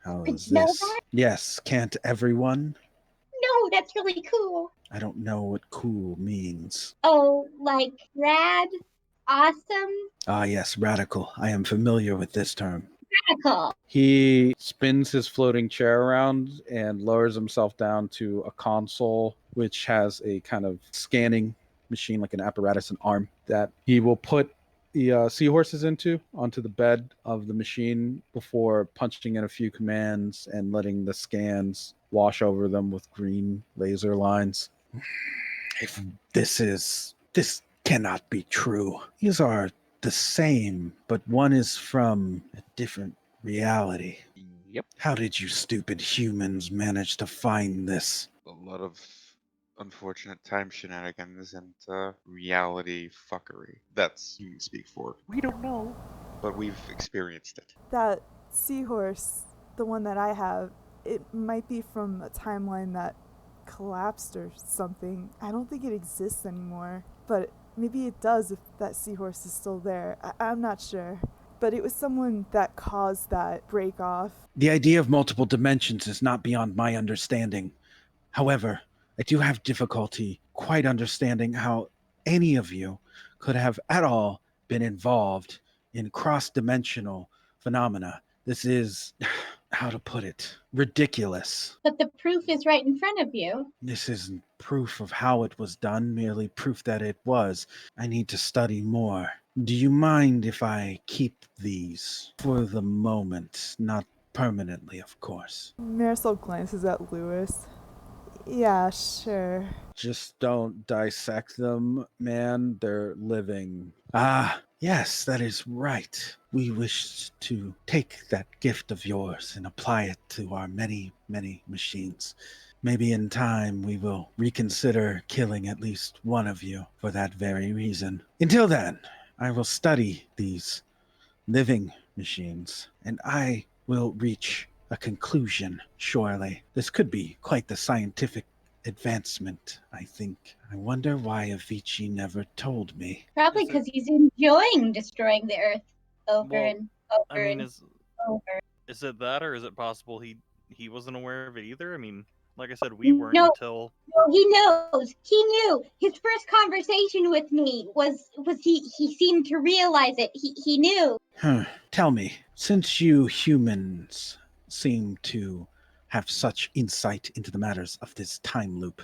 How Could is you know this? that? Yes, can't everyone? No, that's really cool. I don't know what cool means. Oh, like rad, awesome, Ah, yes, radical. I am familiar with this term. radical. He spins his floating chair around and lowers himself down to a console, which has a kind of scanning machine, like an apparatus, an arm, that he will put the seahorses onto the bed of the machine before punching in a few commands and letting the scans wash over them with green laser lines. If this cannot be true. These are the same, but one is from a different reality. Yep. How did you stupid humans manage to find this? A lot of unfortunate time shenanigans and reality fuckery. That's human speak for. We don't know, but we've experienced it. That seahorse, the one that I have, it might be from a timeline that collapsed or something. I don't think it exists anymore, but maybe it does if that seahorse is still there. I'm not sure. But it was someone that caused that break off. The idea of multiple dimensions is not beyond my understanding. However, I do have difficulty quite understanding how any of you could have at all been involved in cross-dimensional phenomena. This is, how to put it, ridiculous. But the proof is right in front of you. This isn't proof of how it was done, merely proof that it was. I need to study more. Do you mind if I keep these for the moment? Not permanently, of course. Marisol glances at Lewis. Yeah, sure. Just don't dissect them, man. They're living. Ah, yes, that is right. We wish to take that gift of yours and apply it to our many, many machines. Maybe in time we will reconsider killing at least one of you for that very reason. Until then, I will study these living machines, and I will reach a conclusion, surely. This could be quite the scientific advancement, I think. I wonder why Avicii never told me. Probably because he's enjoying destroying the Earth over and over I mean, and over. is it that, or is it possible he wasn't aware of it either? I mean, like I said, we weren't until. No, he knows. He knew. His first conversation with me was he seemed to realize it. He knew. Tell me, since you humans seem to have such insight into the matters of this time loop,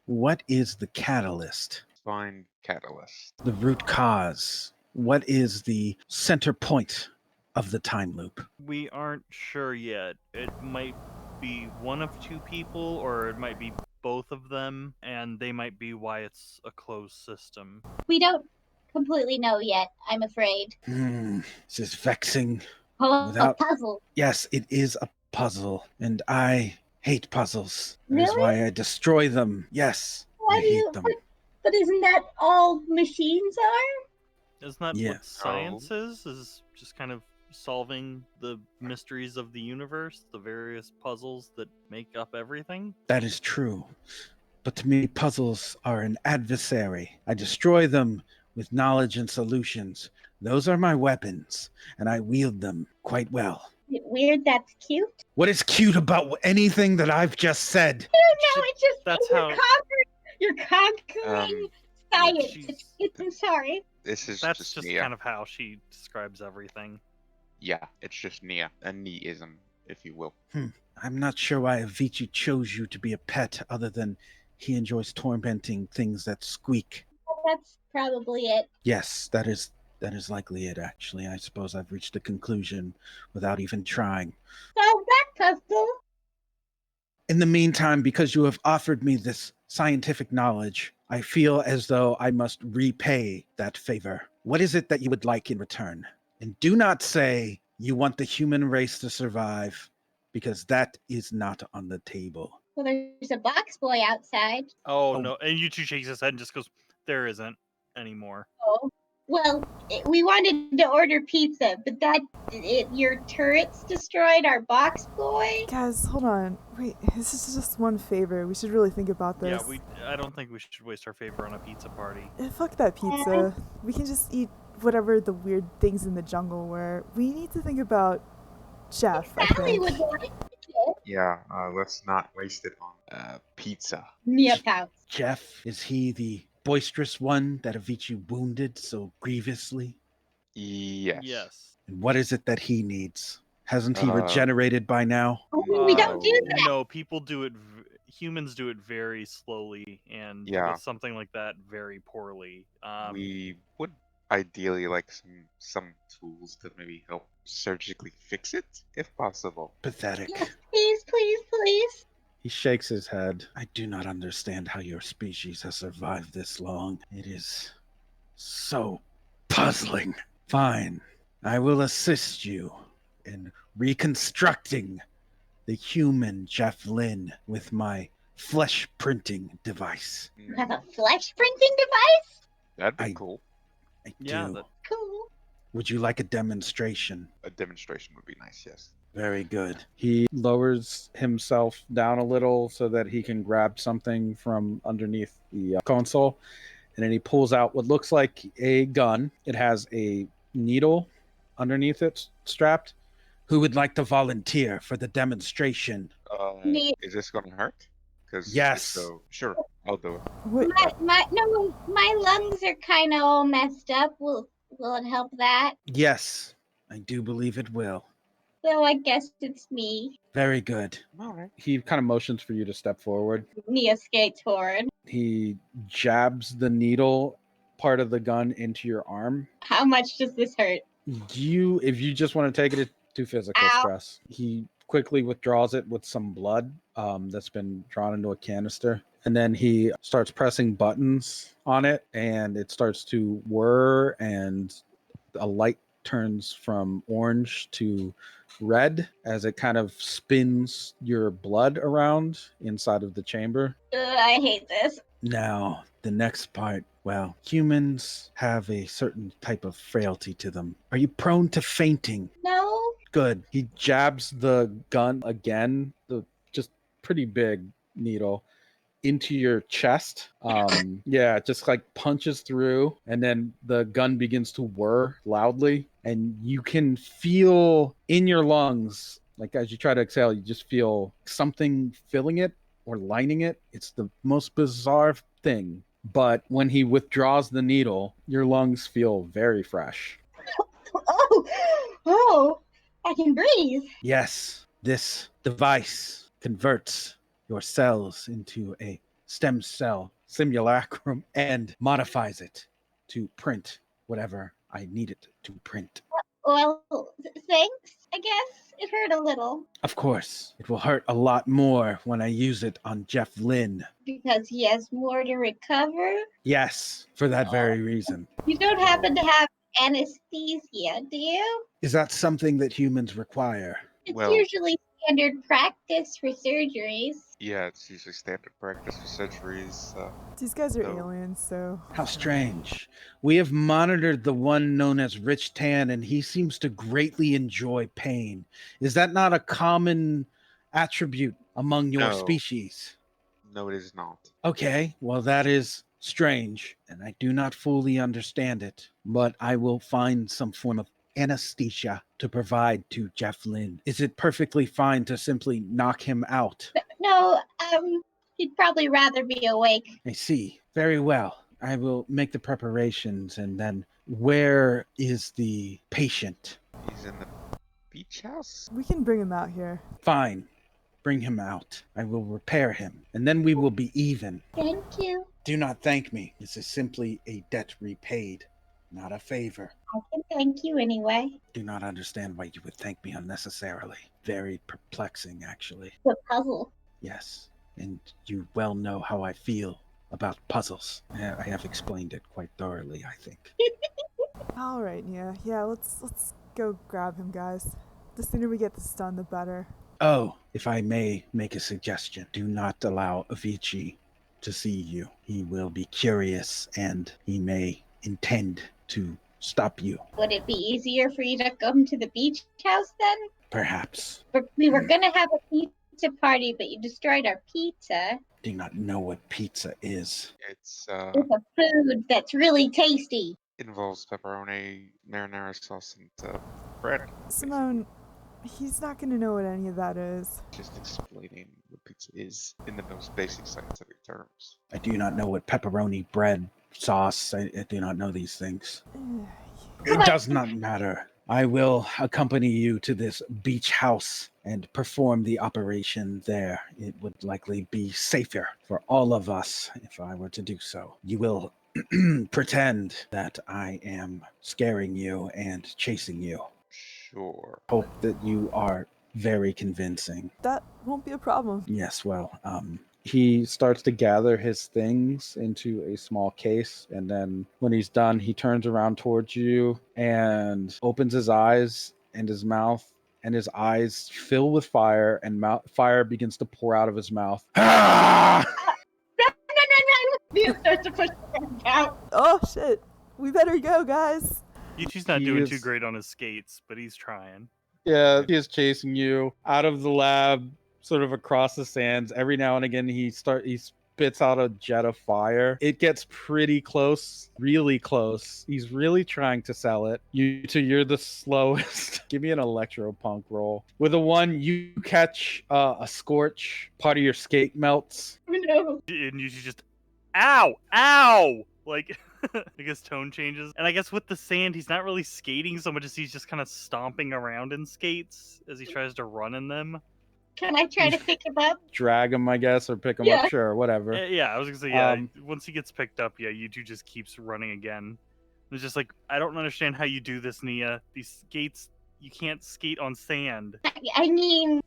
what is the catalyst? Find catalyst. The root cause. What is the center point of the time loop? We aren't sure yet. It might be one of two people, or it might be both of them, and they might be why it's a closed system. We don't completely know yet, I'm afraid. This is vexing. A puzzle. Yes, it is a puzzle, and I hate puzzles. That Really? is why I destroy them. Yes, Why I do hate you? them. But isn't that all machines are? Isn't that what Yes. science is just kind of solving the mysteries of the universe, the various puzzles that make up everything? That is true. But to me, puzzles are an adversary. I destroy them with knowledge and solutions. Those are my weapons, and I wield them quite well. Is it weird that's cute? What is cute about anything that I've just said? I don't know, it's just That's you're conquering science. I'm sorry. This is That's just just Nia. kind of how she describes everything. Yeah, it's just Nia. A Niism, if you will. I'm not sure why Avicii chose you to be a pet other than he enjoys tormenting things that squeak. Well, that's probably it. Yes, that is likely it, actually. I suppose I've reached a conclusion without even trying. Solve that puzzle. In the meantime, because you have offered me this scientific knowledge, I feel as though I must repay that favor. What is it that you would like in return? And do not say you want the human race to survive, because that is not on the table. Well, there's a box boy outside. Oh, no. And Yuchu shakes his head and just goes, there isn't anymore. Oh. Well, we wanted to order pizza, but your turrets destroyed our box boy? Guys, hold on. Wait, this is just one favor. We should really think about this. Yeah, I don't think we should waste our favor on a pizza party. Fuck that pizza. We can just eat whatever the weird things in the jungle were. We need to think about Jeff, I Sally think. would like it. Yeah, let's not waste it on pizza. Mia pouts. Jeff, is he the boisterous one that Avicii wounded so grievously? Yes. Yes. And what is it that he needs? Hasn't he Uh, regenerated by now? We don't do that. No, people do it. Humans do it very slowly, and Yeah. with something like that, very poorly. We would ideally like some tools to maybe help surgically fix it, if possible. Pathetic. Yes, please, please, please. He shakes his head. I do not understand how your species has survived this long. It is so puzzling. Fine. I will assist you in reconstructing the human Jeff Lynn with my flesh printing device. You have a flesh printing device? That'd be I- cool. I Yeah, do. that- Cool. Would you like a demonstration? A demonstration would be nice, yes. Very good. He lowers himself down a little so that he can grab something from underneath the console. And then he pulls out what looks like a gun. It has a needle underneath it strapped. Who would like to volunteer for the demonstration? Me. Is this gonna hurt? Because Yes. So sure, I'll do it. Wait, My lungs are kind of all messed up. Will it help that? Yes, I do believe it will. So I guess it's me. Very good. All right. He kind of motions for you to step forward. Mia skates forward. He jabs the needle part of the gun into your arm. How much does this hurt? If you just want to take it, it's too physical Ow. stress. He quickly withdraws it with some blood that's been drawn into a canister. And then he starts pressing buttons on it, and it starts to whir, and a light turns from orange to red as it kind of spins your blood around inside of the chamber. I hate this. Now, the next part. Well, humans have a certain type of frailty to them. Are you prone to fainting? No. Good. He jabs the gun again, the just pretty big needle, into your chest. Yeah, just like punches through, and then the gun begins to whir loudly, and you can feel in your lungs, like as you try to exhale, you just feel something filling it or lining it. It's the most bizarre thing. But when he withdraws the needle, your lungs feel very fresh. Oh, I can breathe. Yes, this device converts your cells into a stem cell simulacrum and modifies it to print whatever I need it to print. Well, thanks, I guess. It hurt a little. Of course, it will hurt a lot more when I use it on Jeff Lynn. Because he has more to recover? Yes, for that very reason. You don't happen to have anesthesia, do you? Is that something that humans require? It's Well- usually standard practice for surgeries. Yeah, it's usually standard practice for surgeries. these guys are No. aliens, so. How strange. We have monitored the one known as Rich Tan, and he seems to greatly enjoy pain. Is that not a common attribute among your No. species? No, it is not. Okay, well, that is strange, and I do not fully understand it, but I will find some form of anesthesia to provide to Jeff Lynn. Is it perfectly fine to simply knock him out? No, he'd probably rather be awake. I see. Very well. I will make the preparations, and then where is the patient? He's in the beach house. We can bring him out here. Fine. Bring him out. I will repair him, and then we will be even. Thank you. Do not thank me. This is simply a debt repaid, not a favor. I can thank you anyway. Do not understand why you would thank me unnecessarily. Very perplexing, actually. The puzzle. Yes, and you well know how I feel about puzzles. I have explained it quite thoroughly, I think. All right, yeah. Let's go grab him, guys. The sooner we get this done, the better. Oh, if I may make a suggestion, do not allow Avicii to see you. He will be curious, and he may intend to stop you. Would it be easier for you to come to the beach house then? Perhaps. We were gonna have a pizza party, but you destroyed our pizza. Do not know what pizza is. It's It's a food that's really tasty. involves pepperoni, marinara sauce, and bread. Simone, He's not gonna know what any of that is. Just explaining what pizza is in the most basic scientific terms. I do not know what pepperoni bread sauce. I do not know these things. It does not matter. I will accompany you to this beach house and perform the operation there. It would likely be safer for all of us if I were to do so. You will pretend that I am scaring you and chasing you. Sure. Hope that you are very convincing. That won't be a problem. Yes, well, he starts to gather his things into a small case, and then when he's done, he turns around towards you and opens his eyes and his mouth, and his eyes fill with fire, and fire begins to pour out of his mouth. Ah! Mia starts to push the friends out. Oh shit! We better go, guys. Yuchi's not He doing is- too great on his skates, but he's trying. Yeah, he is chasing you out of the lab, sort of across the sands. Every now and again, he spits out a jet of fire. It gets pretty close, really close. He's really trying to sell it. You're the slowest. Give me an electropunk roll. With a 1, you catch a scorch. Part of your skate melts. Oh no. And Yuchi just, ow! Like, I guess tone changes. And I guess with the sand, he's not really skating so much as he's just kind of stomping around in skates as he tries to run in them. Can I try to pick him up? Drag him, I guess, or pick him Yeah. up. Sure, whatever. Yeah, I was gonna say, yeah, Um, once he gets picked up, yeah, Yuchi just keeps running again. It's just like, I don't understand how you do this, Nia. These skates, you can't skate on sand. I mean,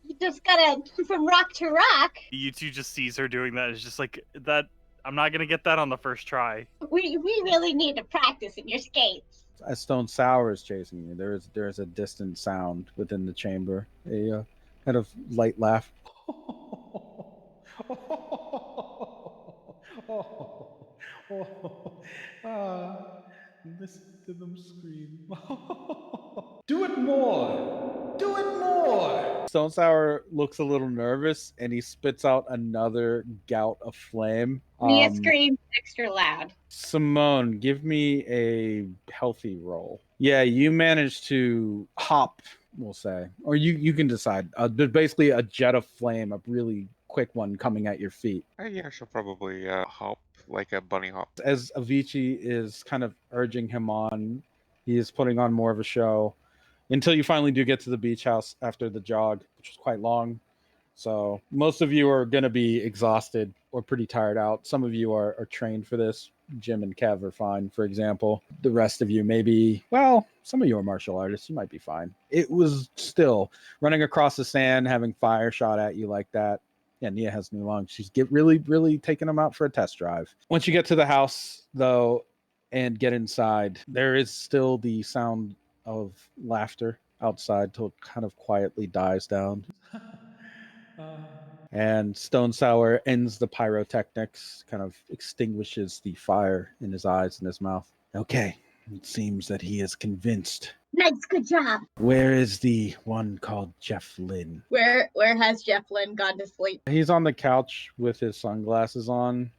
you just gotta from rock to rock. Yuchi just sees her doing that. It's just like, that, I'm not gonna get that on the first try. We really need to practice in your skates. As Stonesour is chasing you, there's a distant sound within the chamber. A kind of light laugh. Listen to them scream. Do it more! Do it more! Stonesour looks a little nervous, and he spits out another gout of flame. Mia screams extra loud. Simone, give me a healthy roll. Yeah, you managed to hop, we'll say, or you can decide. There's basically a jet of flame, a really quick one coming at your feet. Yeah, she'll probably hop like a bunny hop. As Avicii is kind of urging him on, he is putting on more of a show until you finally do get to the beach house after the jog, which was quite long. So most of you are going to be exhausted or pretty tired out. Some of you are trained for this. Jim and Kev are fine, for example. The rest of you maybe, well, some of you are martial artists. You might be fine. It was still running across the sand, having fire shot at you like that. Yeah, Nia has new lungs. She's really taking them out for a test drive. Once you get to the house, though, and get inside, there is still the sound of laughter outside till it kind of quietly dies down. And Stonesour ends the pyrotechnics, kind of extinguishes the fire in his eyes and his mouth. Okay, it seems that he is convinced. Nice, good job. Where is the one called Jeff Lynn? Where has Jeff Lynn gone to sleep? He's on the couch with his sunglasses on,